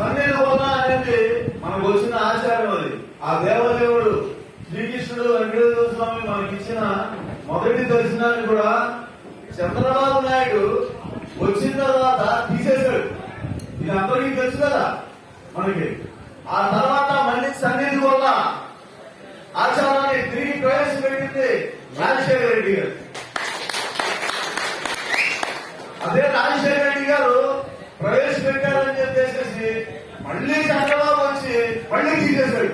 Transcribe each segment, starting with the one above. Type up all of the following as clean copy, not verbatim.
సన్నిధి వల్ల అనేది మనకు వచ్చిన ఆచారం. అది ఆ దేవదేవుడు శ్రీకృష్ణుడు వెంకటేశ్వర స్వామి మనకిచ్చిన మొదటి దర్శనాన్ని కూడా చంద్రబాబు నాయుడు వచ్చిన తర్వాత తీసేశాడు. ఇది అందరికీ తెలుసు కదా మనకి. ఆ తర్వాత మళ్ళీ సన్నిధి వల్ల ఆచారాన్ని తిరిగి ప్రవేశపెట్టింది రాజశేఖర రెడ్డి గారు. అదే రాజశేఖర రెడ్డి గారు ప్రవేశపెట్టారని చెప్పేసి మళ్ళీ చంద్రబాబు వచ్చి మళ్ళీ తీసేశాడు.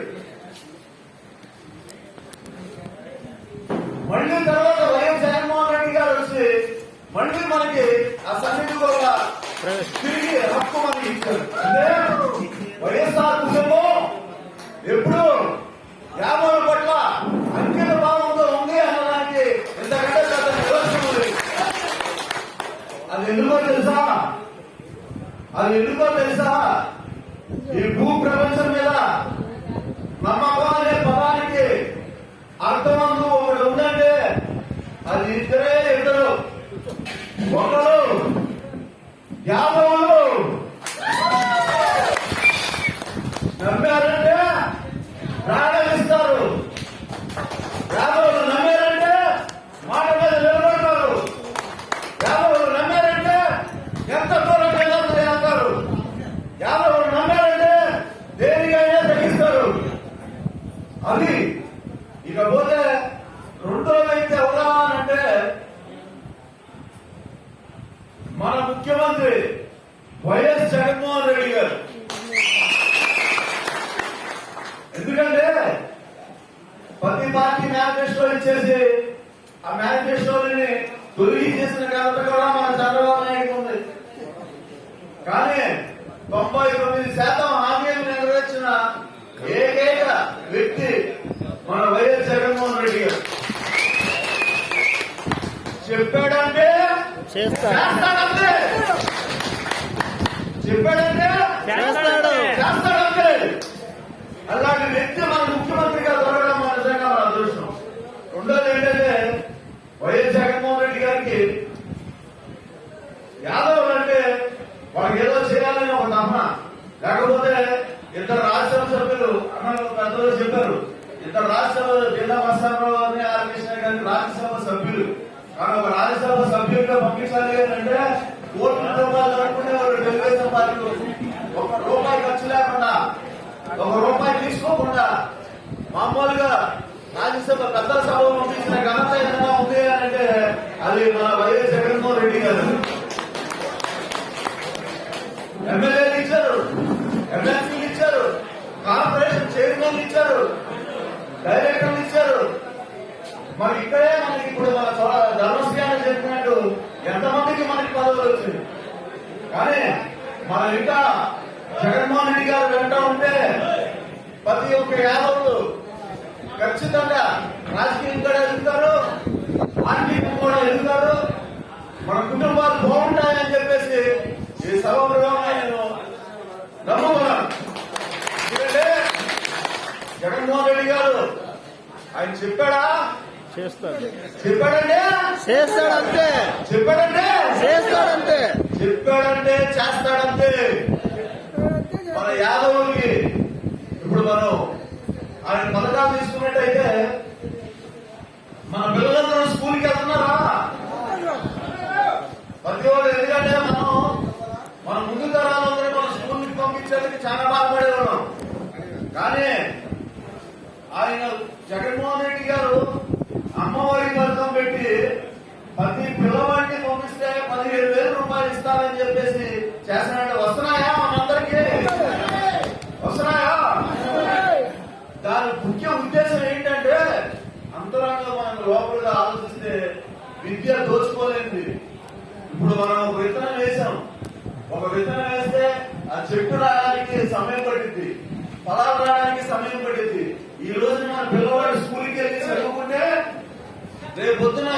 మళ్ళీ తర్వాత వైఎస్ జగన్మోహన్ రెడ్డి గారు వచ్చి మళ్ళీ మనకి ఆ సన్నిధి వల్ల తిరిగి హక్కు మనకి ఇచ్చారు. అంటే వైఎస్ఆర్ కుటుంబం ఎప్పుడు వ్యాపారం పట్ల అంకిత భావంతో ఉంది అనడానికి ఎంతకంటే నిదర్శనం ఉంది. అది ఎందుకో తెలుసా? ఈ భూ ప్రపంచం మీద నమ్మకం అనే పదానికి అర్థమందు ఒకటి ఉందంటే అది ఇద్దరు ఒకరు యాదవులు. నమ్మారంటే ప్రాణమిస్తారు. యాదవులు నమ్మారంటే మాట మీద నిలబడతారు. యాదవులు నమ్మారంటే ఎంత దూరంగా చేస్తారు. యాదవులు నమ్మారంటే దేనికైనా తగ్గిస్తారు. అది ఇకపోతే రెండో వ్యక్తి ఎవరా అంటే మన ముఖ్యమంత్రి వైఎస్ జగన్మోహన్ రెడ్డి గారు. ఎందుకంటే ప్రతి పార్టీ మేనిఫెస్టో ఇచ్చేసి ఆ మేనిఫెస్టోని తొలగి చేసిన ఘనత కూడా మన చంద్రబాబు నాయుడు ఉంది. కానీ 99% హామీలు నెరవేర్చిన ఏకైక వ్యక్తి మన వైఎస్ జగన్మోహన్ రెడ్డి గారు. చెప్పాడంటే చేస్తాడంటే, చెప్పాడంటే చేస్తాడంటే. అలాంటి వ్యక్తి మన ముఖ్యమంత్రిగా దొరకడం మన నిజంగా మన అదృష్టం. రెండోది ఏంటంటే వైఎస్ జగన్మోహన్ రెడ్డి గారికి యాదవులు అంటే వాళ్ళకి ఏదో చేయాలని ఒక తపన. లేకపోతే ఇద్దరు రాజ్యసభ సభ్యులు అన్న పెద్దలు చెప్పారు, ఇద్దరు రాజ్యసభ జిల్లా ప్రసాదరావు గారిని ఆర్ కృష్ణ గారిని రాజ్యసభ సభ్యులు. కానీ ఒక రాజ్యసభ సభ్యులుగా పంపించాలి అంటే కోట్ల రూపాయలు అనుకునే వాళ్ళు తెలుగుదేశం పార్టీలు ₹1 ఖర్చు లేకుండా, ₹1 తీసుకోకుండా మామూలుగా రాజ్యసభ పెద్దల సభ పంపించిన ఘనత ఏదైనా ఉంది అంటే అది మన వైఎస్ జగన్మోహన్ రెడ్డి గారు. ఎమ్మెల్యేలు ఇచ్చారు, ఎమ్మెల్సీలు ఇచ్చారు, కార్పొరేషన్ చైర్మన్లు ఇచ్చారు, డైరెక్టర్లు ఇచ్చారు. మరి ఇక్కడే మనకి ఇప్పుడు మన ధర్మశ్రీ అని చెప్పినట్టు ఎంతమందికి మనకి పదవులు వచ్చింది. కానీ మనం ఇంకా జగన్మోహన్ రెడ్డి గారు వెంట ఉంటే ప్రతి ఒక్క యాదవులు ఖచ్చితంగా రాజకీయం కూడా ఎదుగుతారు, ఆర్థికం కూడా ఎదుగుతారు, మన కుటుంబాలు బాగుంటాయని చెప్పేసి ఈ సభలో నేను నమ్ముకున్నాను. ఎందుకంటే జగన్మోహన్ రెడ్డి గారు ఆయన చెప్పాడా చేస్తాడు, చెప్పాడంటే చేస్తాడంతే, చెప్పాడంటే చేస్తాడంతే, చెప్పాడంటే చేస్తాడంతే. మన యాదవులకి ఇప్పుడు మనం ఆయన పథకాలు తీసుకున్నట్టయితే మన పిల్లలందరూ స్కూల్కి వెళ్తున్నారా? ప్రతి ఒక్కరు. ఎందుకంటే మన ముందు తరాలందరూ మన స్కూల్కి పంపించేందుకు చాలా బాధపడే ఉన్నాం. కానీ ఆయన జగన్మోహన్ రెడ్డి గారు అమ్మఒడి పథకం పెట్టి ప్రతి పిల్లవాడిని పంపిస్తే ₹15,000 ఇస్తారని చెప్పేసి చేసినట్టు వస్తున్నాయా? మనందరికీ వస్తున్నాయా? దాని ముఖ్య ఉద్దేశం ఏంటంటే అంతరంగా మనం లోపలిగా ఆలోచిస్తే విద్య దోచుకోలేనిది. ఇప్పుడు మనం ఒక విత్తనం వేసాం, ఒక విత్తనం వేస్తే ఆ చెట్టు రావడానికి సమయం పట్టింది, ఫలాలు రావడానికి సమయం పట్టింది. ఈ రోజు మన పిల్లవాడు స్కూల్కి వెళ్ళి చదువుకుంటే రేపు పొద్దున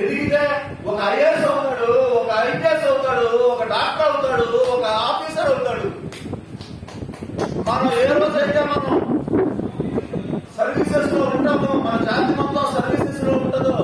ఎదిగితే ఒక ఐఏఎస్ అవుతాడు, ఒక ఐపీఎస్ అవుతాడు, ఒక డాక్టర్ అవుతాడు, ఒక ఆఫీసర్ అవుతాడు. మనం ఏ రోజైతే మనం సర్వీసెస్ లో ఉంటామో, మన జాతి మొత్తం సర్వీసెస్ లో ఉంటుందో